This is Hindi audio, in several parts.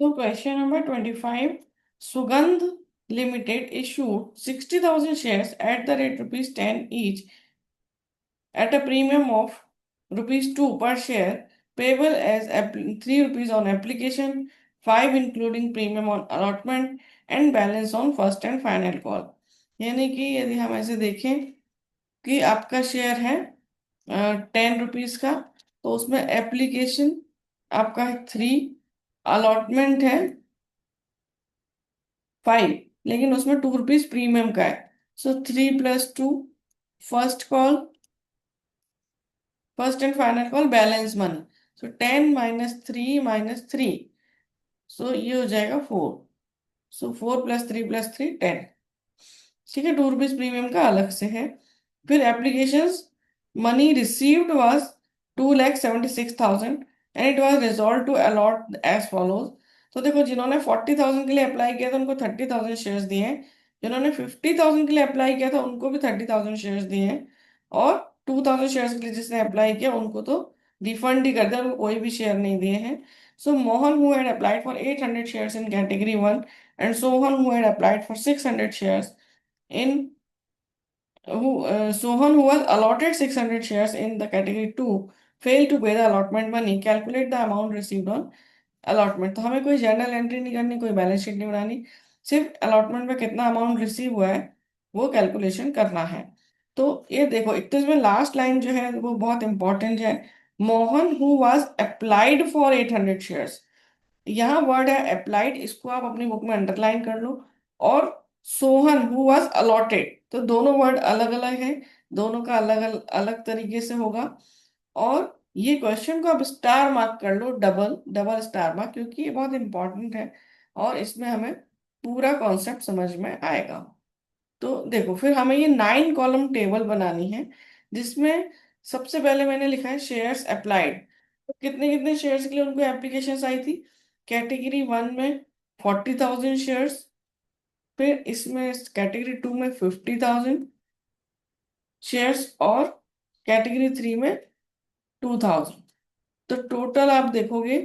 तो क्वेश्चन नंबर 25, सुगंध limited issued 60,000 shares at the rate ₹10 each at a premium of ₹2 per share, payable as ₹3 on application, 5 including premium on allotment and balance on first and final call। यानी कि यदि हम ऐसे देखें कि आपका शेयर है ₹10 का, तो उसमें एप्लीकेशन आपका है 3, अलॉटमेंट है 5, लेकिन उसमें ₹2 प्रीमियम का है। So 3 + 2 first call, first and final call, balance money. So 10 - 3 - 3, so ये हो जाएगा 4। सो 4 + 3 + 3 10। ठीक है, ₹2 प्रीमियम का अलग से है। फिर application money received was 2,76,000 and it was resolved to allot as follows. तो देखो, जिन्होंने 40,000 के लिए अप्लाई किया था उनको 30,000 शेयर्स दिए हैं, जिन्होंने 50,000 के लिए अप्लाई किया था उनको भी 30,000 शेयर्स दिए हैं, और 2,000 शेयर्स के लिए जिसने अप्लाई किया उनको तो रिफंड ही कर दिया, उनको कोई भी शेयर नहीं दिए हैं। So Mohan who had applied for 800 shares in category 1 and Sohan who had applied for 600 shares in Sohan who was allotted 600 shares in the category 2 failed to pay the allotment money, calculate the amount received on allotment। तो हमें कोई जर्नल एंट्री नहीं करनी, कोई बैलेंस शीट नहीं बनानी, सिर्फ अलॉटमेंट में कितना अमाउंट रिसीव हुआ है वो कैलकुलेशन करना है। तो ये देखो, 31 में लास्ट लाइन जो है वो बहुत इंपॉर्टेंट है। Mohan who was applied for 800 shares, यहाँ वर्ड है अप्लाइड, इसको आप अपनी बुक में अंडरलाइन कर लो। और सोहन हु वाज अलॉटेड, तो दोनों वर्ड अलग अलग है, दोनों का अलग अलग अलग तरीके से होगा। और ये क्वेश्चन को आप स्टार मार्क कर लो, डबल डबल स्टार मार्क, क्योंकि ये बहुत इंपॉर्टेंट है और इसमें हमें पूरा कॉन्सेप्ट समझ में आएगा। तो देखो, फिर हमें ये 9 कॉलम टेबल बनानी है, जिसमें सबसे पहले मैंने लिखा है शेयर्स अप्लाइड। तो कितने कितने शेयर्स के लिए उनको एप्लीकेशन आई थी। कैटेगरी 1 में 40,000 शेयर्स, फिर इसमें कैटेगरी 2 में 50,000 शेयर्स, और कैटेगरी 3 में 2,000। तो टोटल आप देखोगे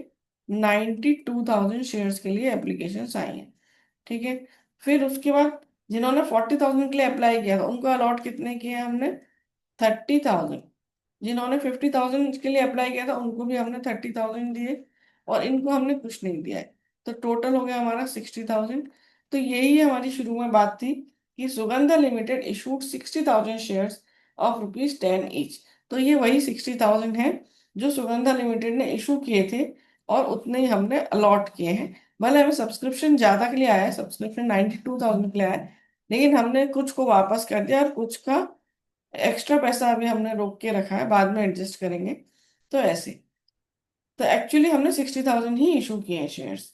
92,000 शेयर्स के लिए एप्लीकेशन आई हैं। ठीक है, फिर उसके बाद जिन्होंने 40,000 के लिए अप्लाई किया था उनको अलॉट कितने किए हैं हमने, 30,000। जिन्होंने 50,000 के लिए अप्लाई किया था उनको भी हमने 30,000 दिए, और इनको हमने कुछ नहीं दिया है। तो टोटल हो गया हमारा 60,000। तो यही हमारी शुरू में बात थी कि Sugandha limited issued 60,000 shares of ₹10 each. तो ये वही 60,000 है जो सुगंधा लिमिटेड ने इशू किए थे, और उतने ही हमने अलॉट किए हैं। भले हमें सब्सक्रिप्शन ज्यादा के लिए आया है, सब्सक्रिप्शन 92,000 के लिए आया है, लेकिन हमने कुछ को वापस कर दिया और कुछ का एक्स्ट्रा पैसा अभी हमने रोक के रखा है, बाद में एडजस्ट करेंगे। तो ऐसे, तो एक्चुअली हमने 60,000 ही इशू किए हैं शेयर्स।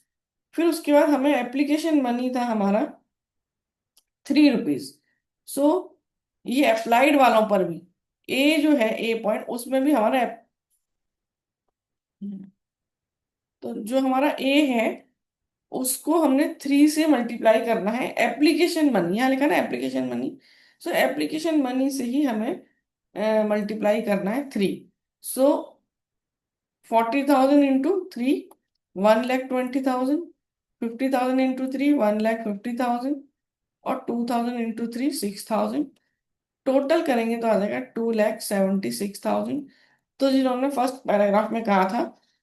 फिर उसके बाद हमें एप्लीकेशन मनी था हमारा ₹3। सो ये अप्लाइड वालों पर भी, ए जो है ए पॉइंट, उसमें भी हमारा तो जो हमारा ए है उसको हमने 3 से मल्टीप्लाई करना है। एप्लीकेशन मनी, यहाँ लिखा ना एप्लीकेशन मनी, सो एप्लीकेशन मनी से ही हमें मल्टीप्लाई करना है 3। सो 40,000 इंटू 3, 1,20,000। 50,000 इंटू 3, 1,50,000। और 2,000 इंटू 3, 6,000। टोटल करेंगे तो आ जाएगा 2,76,000। तो जिन्होंने फर्स्ट पैराग्राफ में कहा था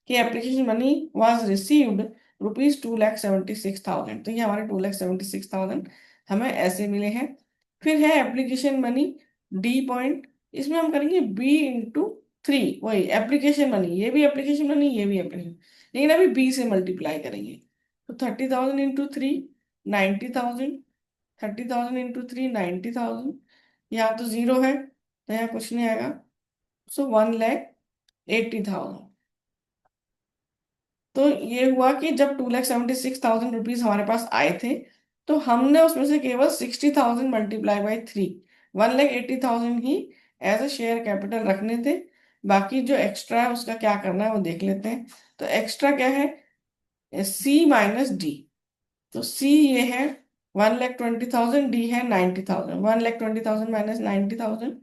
कि एप्लीकेशन मनी वाज रिसीव्ड ₹2,76,000, तो ये हमारे 2,76,000 हमें ऐसे मिले हैं। फिर है एप्लीकेशन मनी, डी पॉइंट, इसमें हम करेंगे B × 3, वही एप्लीकेशन मनी, ये भी एप्लीकेशन मनी, ये भी एप्लीकेशन, लेकिन अभी बी से मल्टीप्लाई करेंगे। तो 30,000 इंटू 3, 90,000। 30,000 इंटू 3, 90,000। यहाँ तो जीरो है तो यहाँ कुछ नहीं आएगा। सो 1,80,000। तो ये हुआ कि जब 2,76,000 रुपीज हमारे पास आए थे, तो हमने उसमें से केवल 60,000 × 3, 1,80,000 ही एज अ शेयर कैपिटल रखने थे। बाकी जो एक्स्ट्रा है उसका क्या करना है वो देख लेते हैं। तो एक्स्ट्रा क्या है, C - D। तो सी ये है 1,20,000, डी है 90,000। 1,20,000 - 90,000,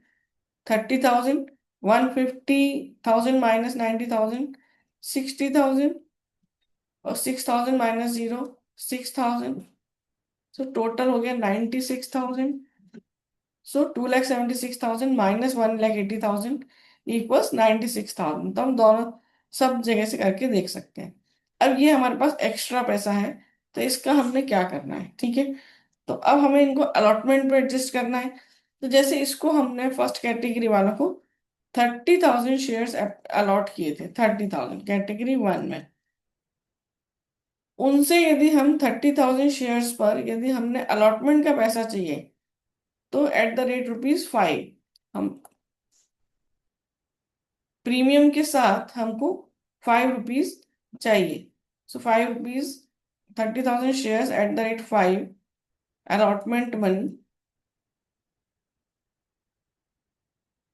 30,000। 150,000 - 90,000, 60,000। और 6,000 माइनस 0, 6,000। सो टोटल हो गया 96,000। सो 2,76,000 माइनस 1,80,000 इक्वल्स 96,000। तो हम दोनों सब जगह से करके देख सकते हैं। अब ये हमारे पास एक्स्ट्रा पैसा है, तो इसका हमने क्या करना है, ठीक है। तो अब हमें इनको अलॉटमेंट पे एडजस्ट करना है। तो जैसे इसको हमने फर्स्ट कैटेगरी वालों को 30,000 शेयर्स अलॉट किए थे, 30,000 कैटेगरी वन में। उनसे यदि हम 30,000 शेयर्स पर यदि हमने अलॉटमेंट का पैसा चाहिए, तो एट द रेट ₹5 हम प्रीमियम के साथ हमको ₹5 चाहिए। सो ₹5, 30,000 shares at the rate 5 allotment money.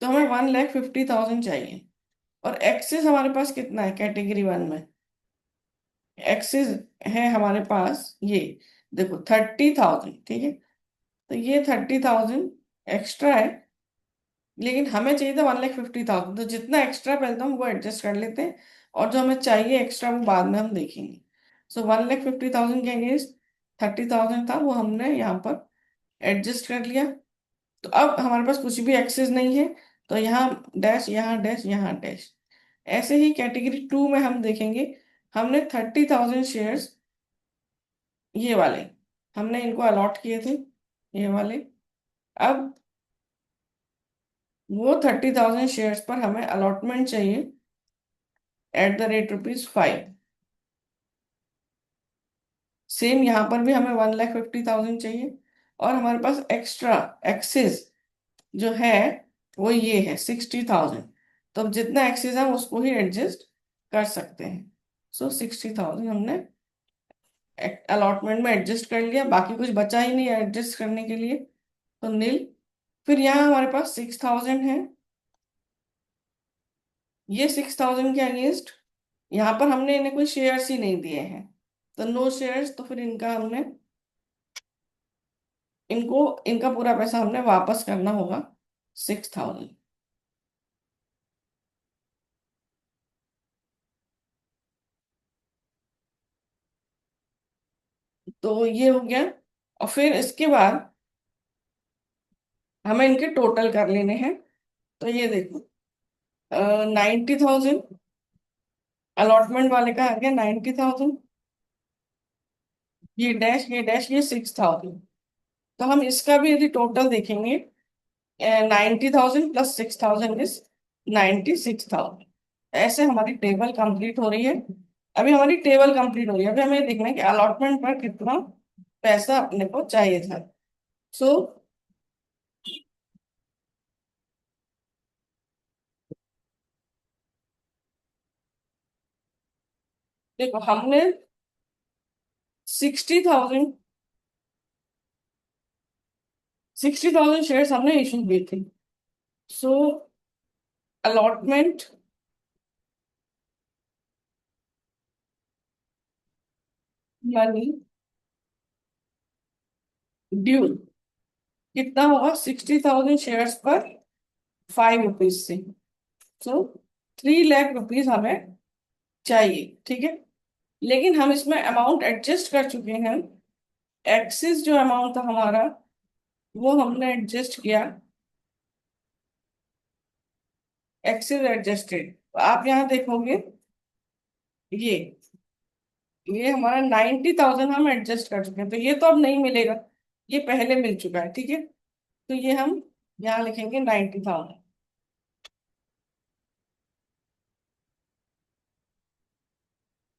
तो हमें 1,50,000 चाहिए। और एक्सेस हमारे पास कितना है कैटेगरी वन में? एक्सेस है हमारे पास ये, देखो 30,000, ठीक है। तो ये 30,000 एक्स्ट्रा है, लेकिन हमें चाहिए था 1,50,000। तो जितना एक्स्ट्रा पहले तो हम वो एडजस्ट कर लेते हैं, और जो हमें चाहिए एक्स्ट्रा वो बाद में हम देखेंगे। सो 1,50,000 के अगेंस्ट 30,000 था, वो हमने यहाँ पर एडजस्ट कर लिया। तो अब हमारे पास कुछ भी एक्सेस नहीं है, तो यहाँ डैश, यहाँ डैश, यहाँ डैश। ऐसे ही कैटेगरी टू में हम देखेंगे, हमने 30,000 शेयर्स ये वाले हमने इनको अलॉट किए थे, ये वाले। अब वो 30,000 शेयर्स पर हमें अलॉटमेंट चाहिए एट द रेट ₹5। सेम यहाँ पर भी हमें 1,50,000 चाहिए, और हमारे पास एक्स्ट्रा एक्सेस जो है वो ये है 60,000। तो अब जितना एक्सेस है हम उसको ही एडजस्ट कर सकते हैं। सो 60,000 हमने अलॉटमेंट में एडजस्ट कर लिया, बाकी कुछ बचा ही नहीं एडजस्ट करने के लिए, तो नील। फिर यहाँ हमारे पास 6,000 है। ये 6,000 के अगेंस्ट यहाँ पर हमने इन्हें कोई शेयर्स ही नहीं दिए हैं, तो नो शेयर्स। तो फिर इनका हमने इनको इनका पूरा पैसा हमने वापस करना होगा, 6,000। तो ये हो गया। और फिर इसके बाद हमें इनके टोटल कर लेने हैं। तो ये देखो, 90,000 अलॉटमेंट वाले का आ गया, 90,000। ये डैश, ये 6,000। तो हम इसका भी यदि टोटल देखेंगे, 90,000 प्लस 6,000 इज 96,000। ऐसे हमारी टेबल कंप्लीट हो रही है। अभी हमारी टेबल कंप्लीट हो रही है, अभी हमें देखना है कि अलॉटमेंट पर कितना पैसा अपने को चाहिए था। सो देखो, हमने 60,000 60,000 शेयर्स हमने इशू किए थे। सो अलॉटमेंट मनी ड्यू कितना होगा? 60,000 शेयर्स पर ₹5 से। सो 3 लाख रुपीज हमें चाहिए, ठीक है। लेकिन हम इसमें अमाउंट एडजस्ट कर चुके हैं। एक्सिस जो अमाउंट था हमारा, वो हमने एडजस्ट किया, एक्सिस एडजस्टेड। आप यहाँ देखोगे, ये ये हमारा 90,000 हम एडजस्ट कर चुके हैं, तो ये तो अब नहीं मिलेगा, ये पहले मिल चुका है, ठीक है। तो ये हम यहाँ लिखेंगे 90,000।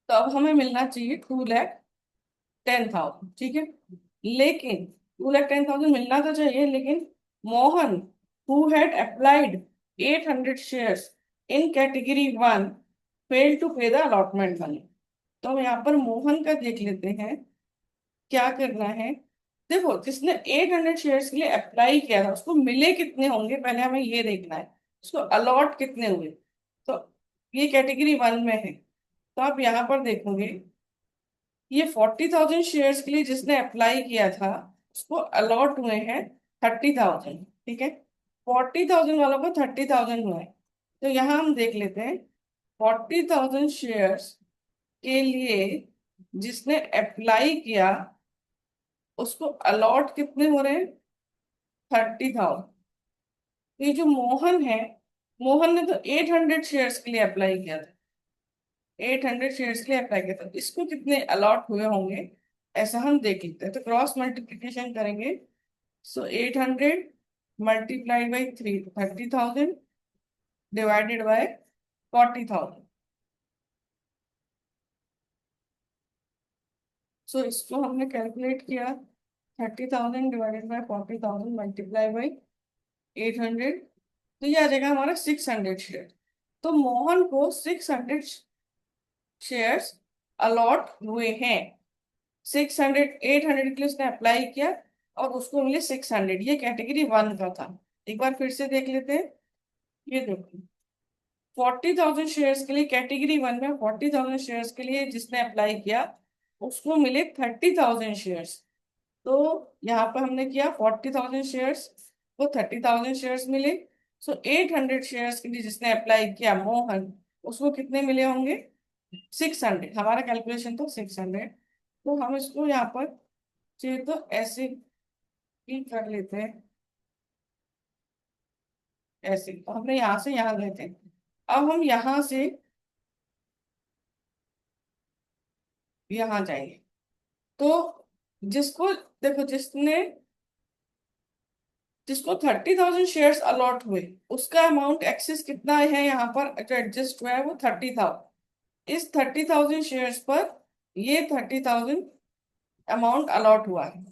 तो अब हमें मिलना चाहिए 2,10,000, ठीक है। लेकिन 2,10,000 मिलना तो चाहिए, लेकिन Mohan who had applied 800 shares in category one fail to pay the allotment money. तो हम यहाँ पर मोहन का देख लेते हैं क्या करना है। देखो, जिसने 800 शेयर्स के लिए अप्लाई किया था उसको मिले कितने होंगे, पहले हमें ये देखना है। उसको अलॉट कितने हुए, तो ये कैटेगरी वन में है। तो आप यहाँ पर देखोगे, ये 40,000 शेयर्स के लिए जिसने अप्लाई किया था उसको अलॉट हुए हैं 30,000, ठीक है। 40,000 वालों को 30,000 हुए हैं। तो यहाँ हम देख लेते हैं 40,000 शेयर्स के लिए जिसने अप्लाई किया उसको अलॉट कितने हो रहे हैं? 30,000। ये जो मोहन है, मोहन ने तो 800 शेयर्स के लिए अप्लाई किया था। 800 शेयर्स के लिए अप्लाई किया था, इसको कितने अलॉट हुए होंगे ऐसा हम देख लेते हैं। तो क्रॉस मल्टीप्लिकेशन करेंगे। सो 800 मल्टीप्लाइड बाई 30,000 डिवाइडेड बाय 40,000। सो इसको हमने कैलकुलेट किया। 30,000 डिवाइडेड बाय 40,000 मल्टीप्लाई बाई 800, तो ये आ जाएगा हमारा 600 शेयर। तो मोहन को 600 शेयर्स अलॉट हुए हैं। 600, 800 के लिए उसने अप्लाई किया और उसको मिले 600। ये कैटेगरी वन का था। एक बार फिर से देख लेते हैं। ये देखो, 40,000 शेयर्स के लिए कैटेगरी वन में 40,000 शेयर्स के लिए जिसने अप्लाई किया उसको मिले 30,000 शेयर्स। तो यहाँ पर हमने किया 40,000 शेयर्स को 30,000 शेयर्स मिले। सो 800 शेयर्स के लिए जिसने अप्लाई किया मोहन, उसको कितने मिले होंगे? 600। हमारा कैलकुलेशन तो 600। तो हम इसको यहाँ पर चाहिए तो ऐसे ही कर लेते हैं। ऐसे तो हमने यहाँ से यहाँ गए थे। अब हम यहाँ से यहाँ जाएंगे। तो जिसको देखो, जिसको 30,000 शेयर्स अलॉट हुए उसका अमाउंट एक्सेस कितना है यहाँ पर जो एडजस्ट हुआ है वो 30,000। इस 30,000 शेयर्स पर ये 30,000 अमाउंट अलॉट हुआ है।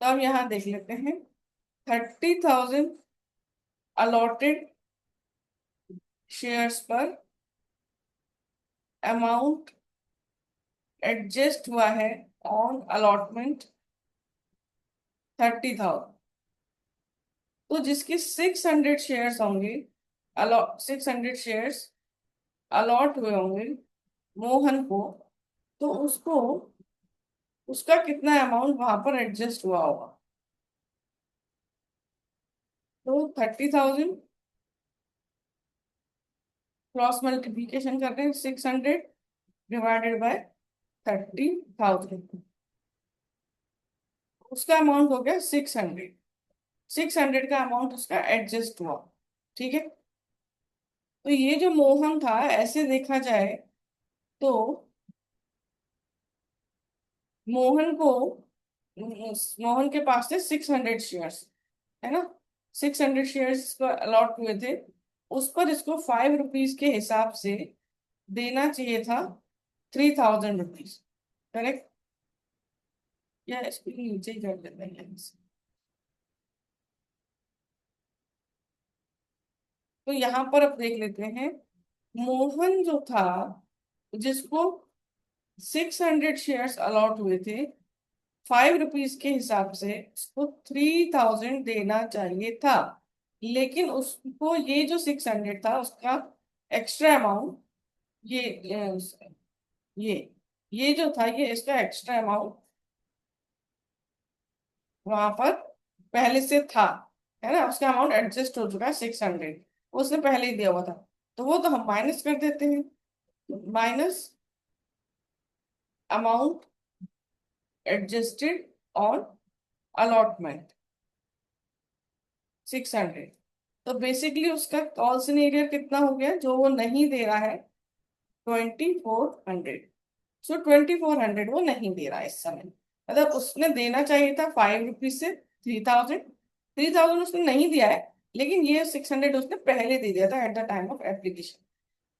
तो अब यहाँ देख लेते हैं। 30,000 अलॉटेड शेयर्स पर अमाउंट एडजस्ट हुआ है ऑन अलॉटमेंट 30,000। तो जिसके 600 शेयर्स होंगे, अलॉट 600 शेयर्स अलॉट हुए होंगे मोहन को, तो उसको उसका कितना अमाउंट वहां पर एडजस्ट हुआ होगा? तो 30,000 क्रॉस मल्टीप्लीकेशन करते हैं। 600 डिवाइडेड बाय 30,000, उसका अमाउंट हो गया 600। 600 का अमाउंट उसका एडजस्ट हुआ। ठीक है। तो ये जो मोहन था ऐसे देखा जाए तो मोहन को मोहन के पास थे 600 शेयर्स, है ना? 600 शेयर्स को अलॉट हुए थे। उस पर इसको ₹5 के हिसाब से देना चाहिए था 3,000 रुपीज। करेक्ट? या इसको नीचे ही कर देते हैं यहाँ से। तो यहाँ पर अब देख लेते हैं। मोहन जो था, जिसको 600 शेयर्स अलॉट हुए थे, ₹5 के हिसाब से उसको 3,000 देना चाहिए था। लेकिन उसको ये जो 600 था उसका एक्स्ट्रा अमाउंट, ये ये ये जो था ये इसका एक्स्ट्रा अमाउंट वहां पर पहले से था, है ना? उसका अमाउंट एडजस्ट हो चुका है 600, उसने पहले ही दिया हुआ था। तो वो तो हम माइनस कर देते हैं। Minus amount adjusted on allotment 600। तो बेसिकली उसका कॉल सिनेरियो कितना हो गया जो वो नहीं दे रहा है? 2,400। सो 2,400 वो नहीं दे रहा है इस समय। मतलब उसने देना चाहिए था ₹5 से 3,000। 3,000 उसने नहीं दिया है, लेकिन ये 600 उसने पहले दे दिया था at the time of application.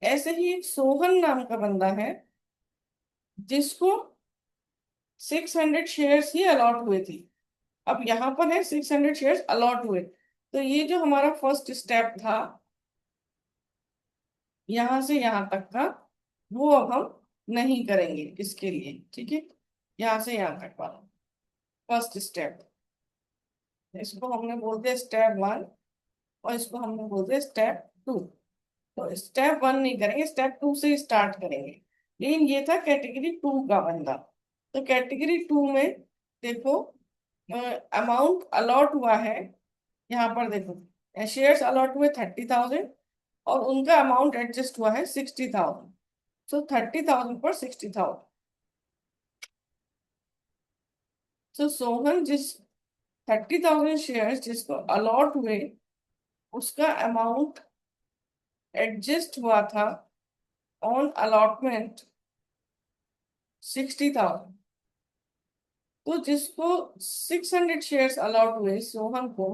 ऐसे ही एक सोहन नाम का बंदा है जिसको 600 शेयर्स ही अलॉट हुए थे। अब यहाँ पर है 600 शेयर्स अलॉट हुए। तो ये जो हमारा फर्स्ट स्टेप था यहाँ से यहाँ तक का, वो अब हम नहीं करेंगे इसके लिए। ठीक है। यहाँ से यहाँ तक वाला फर्स्ट स्टेप, इसको हमने बोलते हैं स्टेप वन और इसको हमने बोलते हैं स्टेप टू। तो स्टेप वन नहीं करेंगे, स्टेप टू से स्टार्ट करेंगे। लेकिन ये था कैटेगरी टू का बंदा। तो कैटेगरी टू में देखो, अमाउंट अलॉट हुआ है। यहाँ पर देखो शेयर्स अलॉट हुए 30,000 और उनका अमाउंट एडजस्ट हुआ है 60,000। सो 30,000 पर 60,000। सो सोहन जिस 30,000 शेयर जिसको अलॉट हुए, उसका अमाउंट एडजस्ट हुआ था ऑन अलॉटमेंट 60,000। तो जिसको 600 शेयर्स अलॉट हुए सोहन को,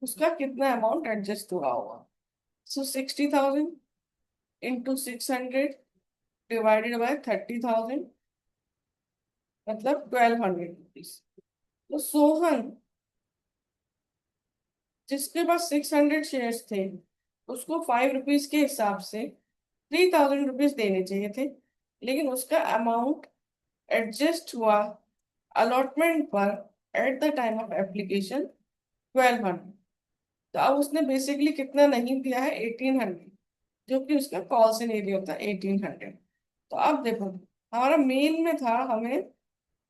उसका कितना अमाउंट एडजस्ट हुआ होगा? सो 60,000 इंटू 600 डिवाइडेड बाय 30,000, मतलब 1,200 रुपीज। तो सोहन जिसके पास 600 शेयर्स थे, उसको 5 रुपीज के हिसाब से 3,000 रुपीज देने चाहिए थे, लेकिन उसका अमाउंट एडजस्ट हुआ अलॉटमेंट पर at the time of application 1,200। तो अब उसने बेसिकली कितना नहीं दिया है? 1,800, जो कि उसका कॉल सिनेरियो था 1,800। तो अब देखो, हमारा मेन में था हमें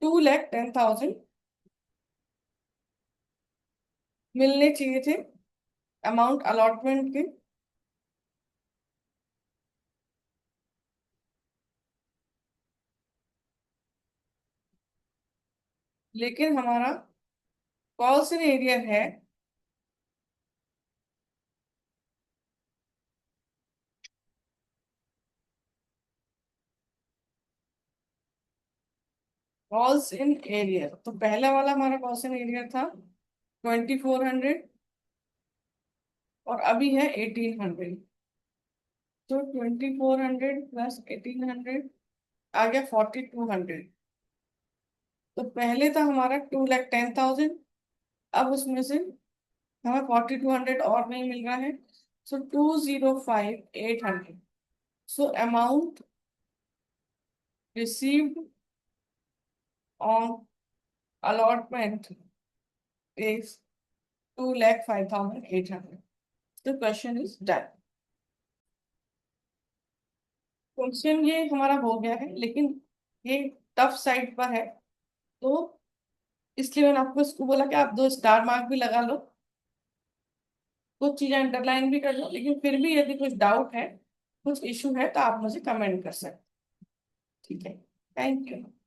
2,10,000 मिलने चाहिए थे अमाउंट अलॉटमेंट के। लेकिन हमारा कॉल सिनेरियो है कॉल्स इन एरिया। तो पहला वाला हमारा कॉल सिनेरियो था 2,400 और अभी है 1,800। तो 2,400 प्लस 1,800 आ गया 4,200। तो पहले था हमारा 2,10,000, अब उसमें से हमें 4,200 और नहीं मिल रहा है। सो 2,05,800। So amount received on allotment is 2,05,800। The question is done। Question ये हमारा हो गया है, लेकिन ये टफ साइड पर है, तो इसलिए मैंने आपको इसको बोला कि आप 2 स्टार मार्क भी लगा लो, कुछ चीजें अंडरलाइन भी कर लो, लेकिन फिर भी यदि कुछ डाउट है, कुछ इशू है, तो आप मुझे कमेंट कर सकते हैं। ठीक है, थैंक यू।